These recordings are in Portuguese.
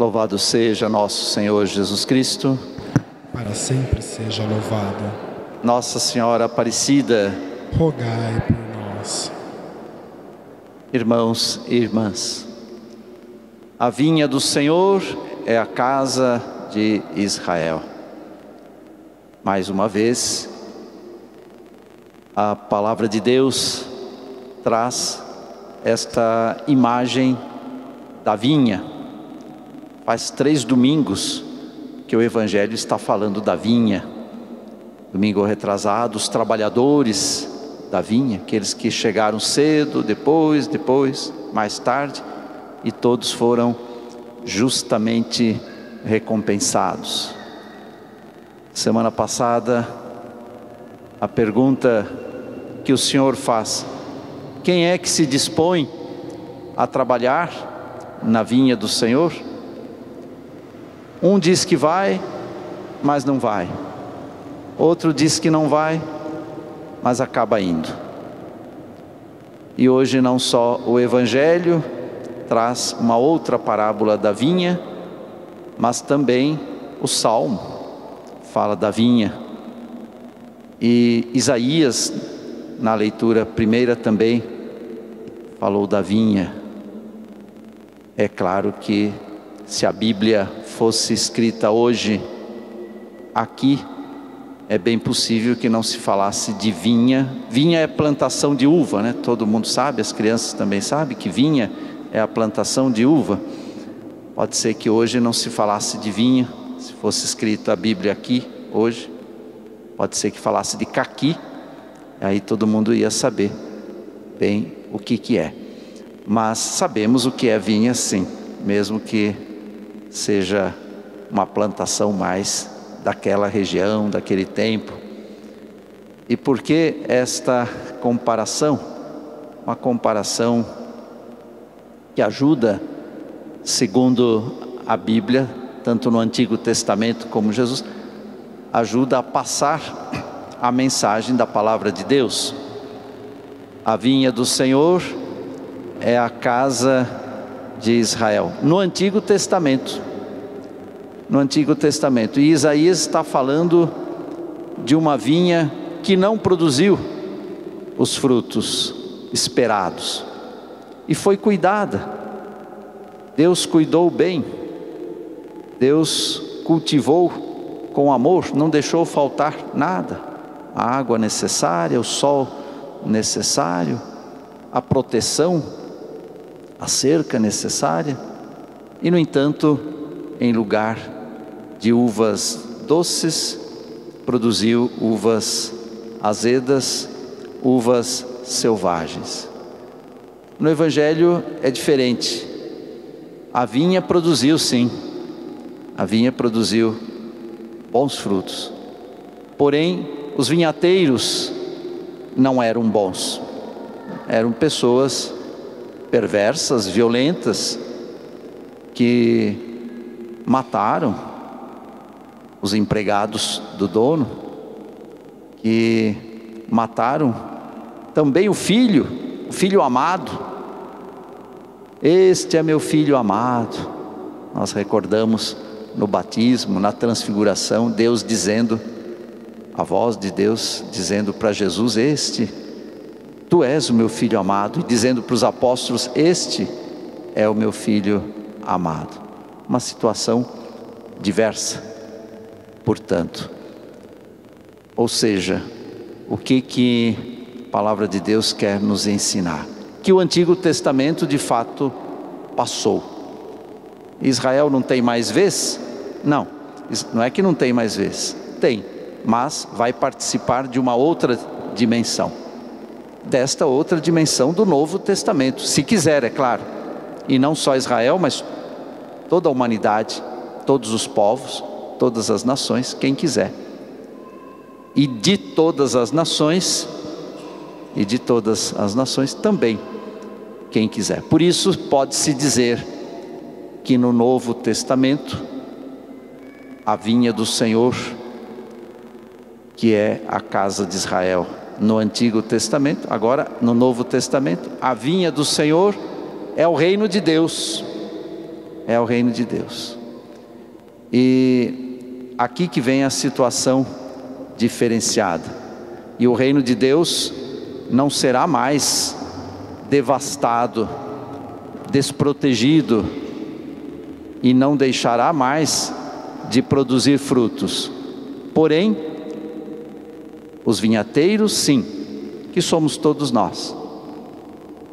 Louvado seja nosso Senhor Jesus Cristo. Para sempre seja louvado. Nossa Senhora Aparecida, rogai por nós. Irmãos e irmãs, a vinha do Senhor é a casa de Israel. Mais uma vez, a palavra de Deus traz esta imagem da vinha. Faz 3 domingos que o Evangelho está falando da vinha. Domingo retrasado, os trabalhadores da vinha, aqueles que chegaram cedo, depois, mais tarde, e todos foram justamente recompensados. Semana passada, a pergunta que o Senhor faz: quem é que se dispõe a trabalhar na vinha do Senhor? Um diz que vai, mas não vai. Outro diz que não vai, mas acaba indo. E hoje não só o Evangelho traz uma outra parábola da vinha, mas também o Salmo fala da vinha. E Isaías, na leitura primeira também, falou da vinha. É claro que se a Bíblia fosse escrita hoje, aqui, é bem possível que não se falasse de vinha. Vinha é plantação de uva, né? Todo mundo sabe, as crianças também sabem que vinha é a plantação de uva. Pode ser que hoje não se falasse de vinha, se fosse escrita a Bíblia aqui, hoje. Pode ser que falasse de caqui, aí todo mundo ia saber bem o que é. Mas sabemos o que é vinha sim, mesmo que seja uma plantação mais daquela região, daquele tempo. E por que esta comparação? Uma comparação que ajuda, segundo a Bíblia, tanto no Antigo Testamento como Jesus, ajuda a passar a mensagem da palavra de Deus. A vinha do Senhor é a casa de Israel, no Antigo Testamento. No Antigo Testamento. E Isaías está falando de uma vinha que não produziu os frutos esperados. E foi cuidada. Deus cuidou bem. Deus cultivou com amor, não deixou faltar nada. A água necessária, o sol necessário, a proteção, a cerca necessária. E no entanto, em lugar de uvas doces, produziu uvas azedas, uvas selvagens. No Evangelho é diferente. A vinha produziu sim, a vinha produziu bons frutos. Porém, os vinhateiros não eram bons. Eram pessoas perversas, violentas, que mataram os empregados do dono, que mataram também o filho amado. Este é meu filho amado. Nós recordamos no batismo, na transfiguração, Deus dizendo, a voz de Deus dizendo para Jesus: tu és o meu filho amado, e dizendo para os apóstolos: este é o meu filho amado. Uma situação diversa, portanto. Ou seja, o que a palavra de Deus quer nos ensinar? Que o Antigo Testamento de fato passou. Israel não tem mais vez? Não, não é que não tem mais vez, tem, mas vai participar de uma outra dimensão, desta outra dimensão do Novo Testamento, se quiser, é claro. E não só Israel, mas toda a humanidade, todos os povos, todas as nações, quem quiser. E de todas as nações também, quem quiser. Por isso pode-se dizer que no Novo Testamento, a vinha do Senhor, que é a casa de Israel. No Antigo Testamento, agora no Novo Testamento, a vinha do Senhor é o reino de Deus. é o reino de Deus. E aqui que vem a situação diferenciada. E o reino de Deus não será mais devastado, desprotegido, e não deixará mais de produzir frutos. Porém, os vinhateiros, sim, que somos todos nós.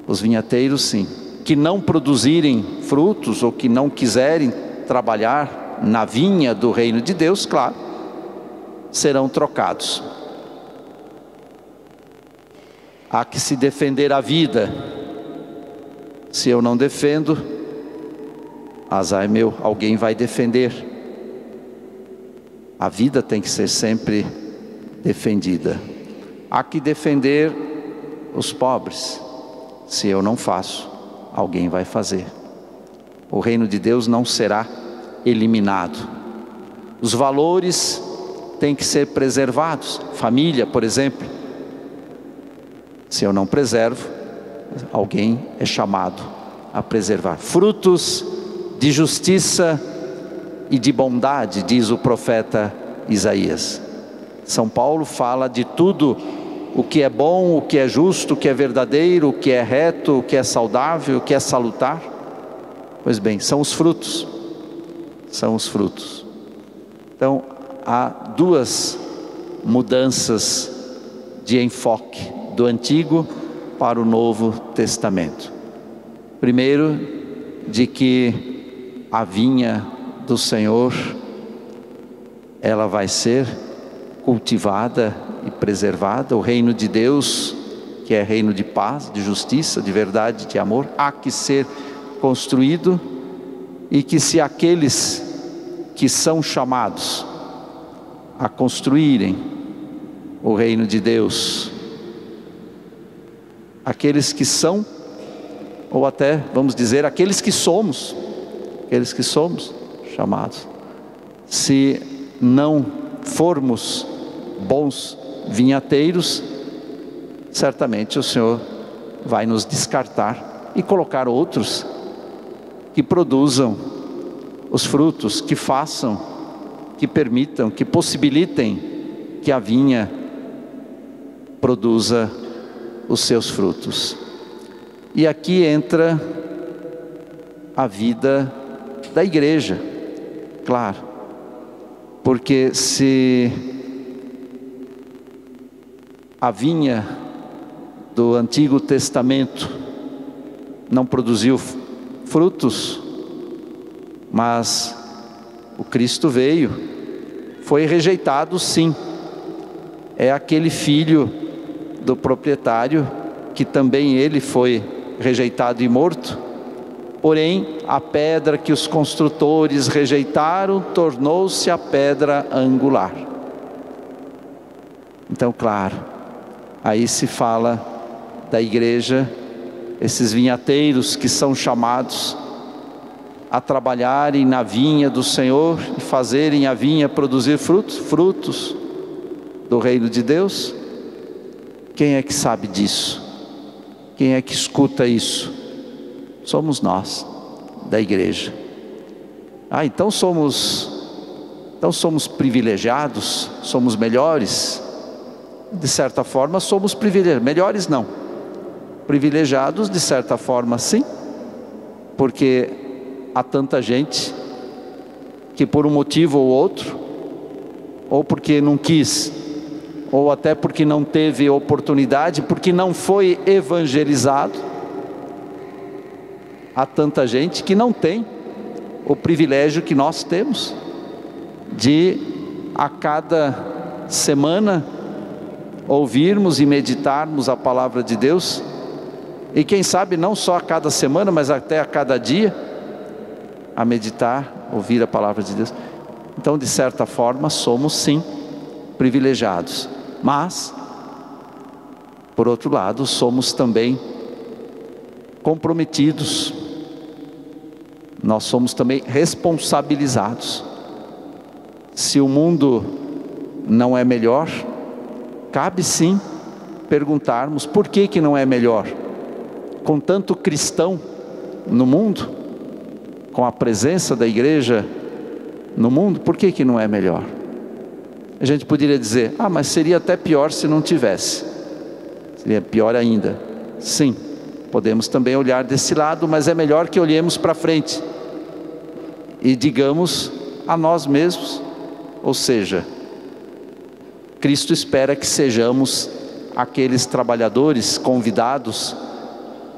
Os vinhateiros, sim, que não produzirem frutos ou que não quiserem trabalhar na vinha do reino de Deus, claro, serão trocados. Há que se defender a vida. Se eu não defendo, azar é meu, alguém vai defender. A vida tem que ser sempre defendida. Há que defender os pobres. Se eu não faço, alguém vai fazer. O reino de Deus não será eliminado. Os valores têm que ser preservados. Família, por exemplo. Se eu não preservo, alguém é chamado a preservar. Frutos de justiça e de bondade, diz o profeta Isaías. São Paulo fala de tudo o que é bom, o que é justo, o que é verdadeiro, o que é reto, o que é saudável, o que é salutar. Pois bem, são os frutos. São os frutos. Então, há duas mudanças de enfoque do Antigo para o Novo Testamento. Primeiro, de que a vinha do Senhor, ela vai ser cultivada e preservada. O reino de Deus, que é reino de paz, de justiça, de verdade, de amor, há que ser construído. E que se aqueles que são chamados a construírem o reino de Deus, aqueles que são, ou até, vamos dizer, aqueles que somos chamados, se não formos bons vinhateiros, certamente o Senhor vai nos descartar e colocar outros que produzam os frutos, que façam, que permitam, que possibilitem que a vinha produza os seus frutos. E aqui entra a vida da igreja, claro, porque se a vinha do Antigo Testamento não produziu frutos, mas o Cristo veio, foi rejeitado, sim. É aquele filho do proprietário que também ele foi rejeitado e morto. Porém, a pedra que os construtores rejeitaram tornou-se a pedra angular. Então, claro, aí se fala da igreja, esses vinhateiros que são chamados a trabalharem na vinha do Senhor e fazerem a vinha produzir frutos do reino de Deus. Quem é que sabe disso? Quem é que escuta isso? Somos nós, da igreja. Então somos privilegiados, somos melhores. De certa forma somos privilegiados, melhores não, privilegiados de certa forma sim, porque há tanta gente que por um motivo ou outro, ou porque não quis, ou até porque não teve oportunidade, porque não foi evangelizado, há tanta gente que não tem o privilégio que nós temos, de a cada semana ouvirmos e meditarmos a palavra de Deus, e quem sabe não só a cada semana, mas até a cada dia, a meditar, ouvir a palavra de Deus. Então, de certa forma, somos sim privilegiados, mas por outro lado, somos também comprometidos, nós somos também responsabilizados. Se o mundo não é melhor, cabe sim perguntarmos por que não é melhor, com tanto cristão no mundo. com a presença da igreja no mundo, por que que não é melhor? A gente poderia dizer, mas seria até pior se não tivesse. Seria pior ainda. Sim, podemos também olhar desse lado, mas é melhor que olhemos para frente e digamos a nós mesmos, ou seja, Cristo espera que sejamos aqueles trabalhadores convidados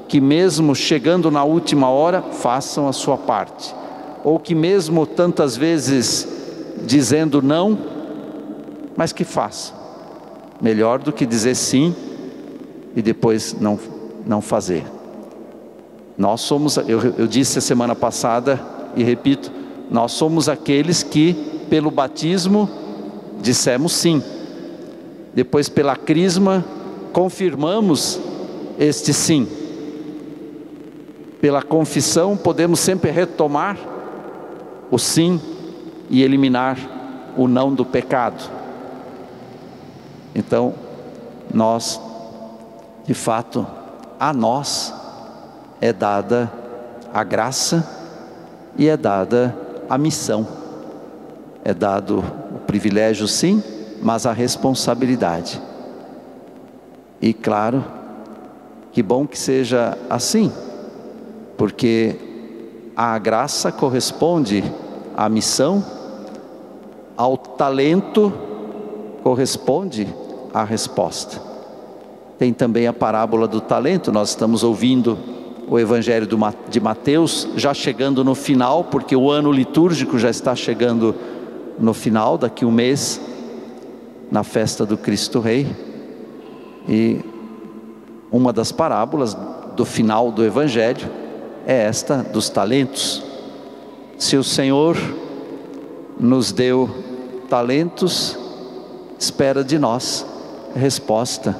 que mesmo chegando na última hora façam a sua parte, ou que mesmo tantas vezes dizendo não, mas que façam. Melhor do que dizer sim e depois não fazer. Nós somos, eu disse a semana passada e repito, nós somos aqueles que pelo batismo dissemos sim. Depois pela crisma confirmamos este sim. Pela confissão podemos sempre retomar o sim e eliminar o não do pecado. Então, nós, de fato, a nós é dada a graça e é dada a missão. É dado o privilégio sim, mas a responsabilidade. E claro, que bom que seja assim, porque a graça corresponde à missão, ao talento corresponde à resposta. Tem também a parábola do talento, nós estamos ouvindo o Evangelho de Mateus, já chegando no final, porque o ano litúrgico já está chegando no final, daqui um mês, na festa do Cristo Rei. E uma das parábolas do final do Evangelho é esta dos talentos. Se o Senhor nos deu talentos, espera de nós resposta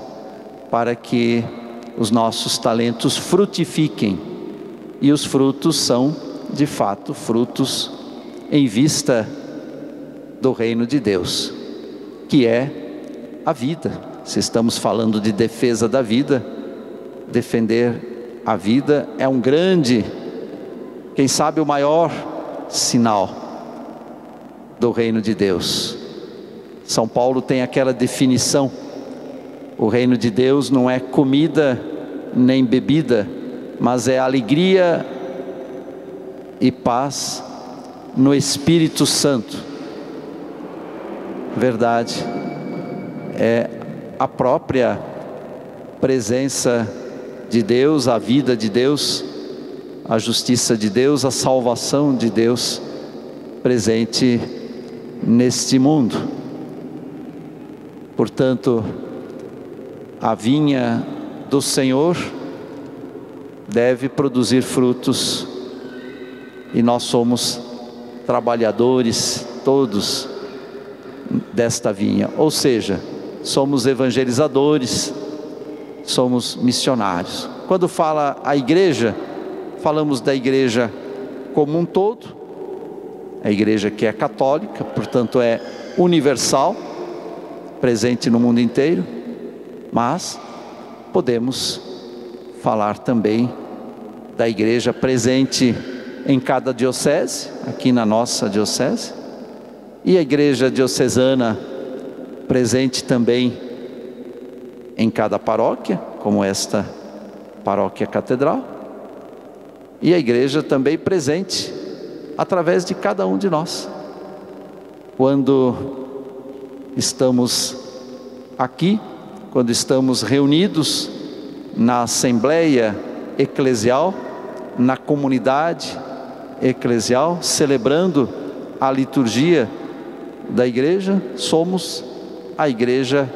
para que os nossos talentos frutifiquem. E os frutos são, de fato, frutos em vista do reino de Deus, que é a vida. Se estamos falando de defesa da vida, defender a vida é um grande, quem sabe o maior sinal do reino de Deus. São Paulo tem aquela definição: o reino de Deus não é comida nem bebida, mas é alegria e paz no Espírito Santo. Verdade, é a própria presença de Deus, a vida de Deus, a justiça de Deus, a salvação de Deus presente neste mundo. Portanto, a vinha do Senhor deve produzir frutos, e nós somos trabalhadores todos desta vinha, ou seja, somos evangelizadores, somos missionários. Quando fala a igreja, falamos da igreja como um todo, a igreja que é católica, portanto é universal, presente no mundo inteiro, mas podemos falar também da igreja presente em cada diocese, aqui na nossa diocese, e a igreja diocesana presente também em cada paróquia, como esta paróquia catedral, e a igreja também presente através de cada um de nós. Quando estamos aqui, quando estamos reunidos na assembleia eclesial, na comunidade eclesial, celebrando a liturgia da igreja, somos a igreja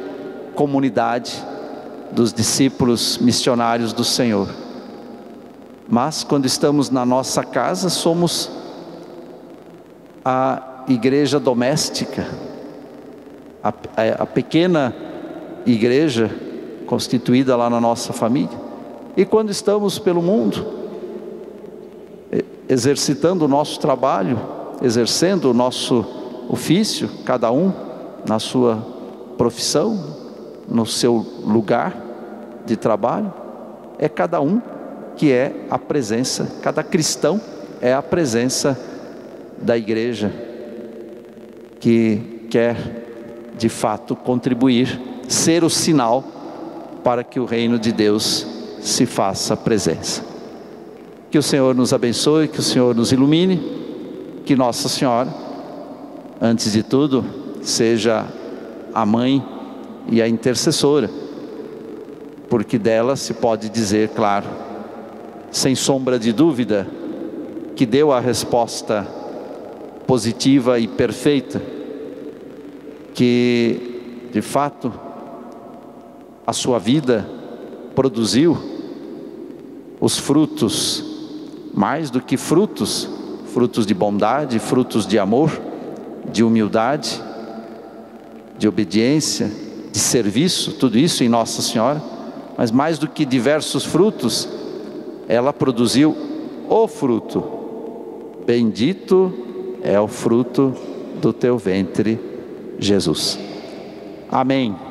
comunidade dos discípulos missionários do Senhor. Mas quando estamos na nossa casa, somos a igreja doméstica, a pequena igreja constituída lá na nossa família. E quando estamos pelo mundo, exercitando o nosso trabalho, exercendo o nosso ofício, cada um na sua profissão, no seu lugar de trabalho, é cada um que é a presença, cada cristão é a presença da igreja, que quer de fato contribuir, ser o sinal para que o reino de Deus se faça presença. Que o Senhor nos abençoe, que o Senhor nos ilumine, que Nossa Senhora, antes de tudo, seja a mãe e a intercessora, porque dela se pode dizer, claro, sem sombra de dúvida, que deu a resposta positiva e perfeita, que de fato a sua vida produziu os frutos, mais do que frutos, frutos de bondade, frutos de amor, de humildade, de obediência, de serviço, tudo isso em Nossa Senhora, mas mais do que diversos frutos, ela produziu o fruto. Bendito é o fruto do teu ventre, Jesus. Amém.